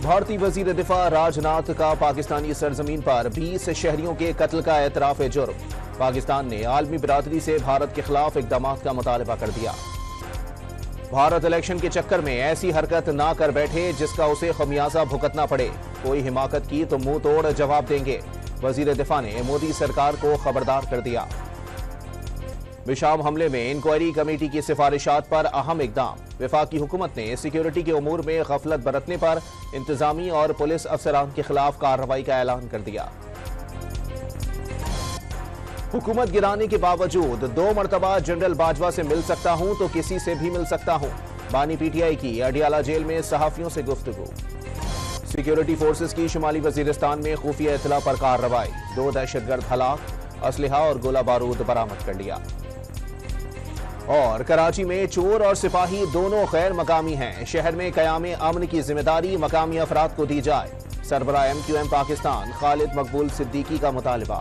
भारतीय वजीर दिफा राजनाथ का पाकिस्तानी सरजमीन पर 20 शहरियों के कत्ल का एतराफ जुर्म। पाकिस्तान ने आलमी बिरादरी से भारत के खिलाफ इकदामात का मुतालबा कर दिया। भारत इलेक्शन के चक्कर में ऐसी हरकत ना कर बैठे जिसका उसे खमियाजा भुगतना पड़े। कोई हिमाकत की तो मुंह तोड़ जवाब देंगे। वजीर दिफा ने मोदी सरकार को खबरदार कर दिया। विशाम हमले में इंक्वायरी कमेटी की सिफारिशात पर अहम इकदाम। वफाकी हुकूमत ने सिक्योरिटी के उमूर में गफलत बरतने पर इंतजामी और पुलिस अफसरान के खिलाफ कार्रवाई का ऐलान कर दिया। हुकूमत गिराने के बावजूद 2 मरतबा जनरल बाजवा से मिल सकता हूं तो किसी से भी मिल सकता हूं। बानी पीटीआई की अडियाला जेल में सहाफियों से गुफ्तगू। सिक्योरिटी फोर्सेस की शुमाली वजीरिस्तान में खुफिया इतला पर कार्रवाई। 2 दहशतगर्द हलाक, असलहा और गोला बारूद बरामद कर लिया। और कराची में चोर और सिपाही दोनों गैर मकामी हैं। शहर में क़याम अमन की जिम्मेदारी मकामी अफराद को दी जाए। सरबराह MQM पाकिस्तान खालिद मकबूल सिद्दीकी का मुतालबा।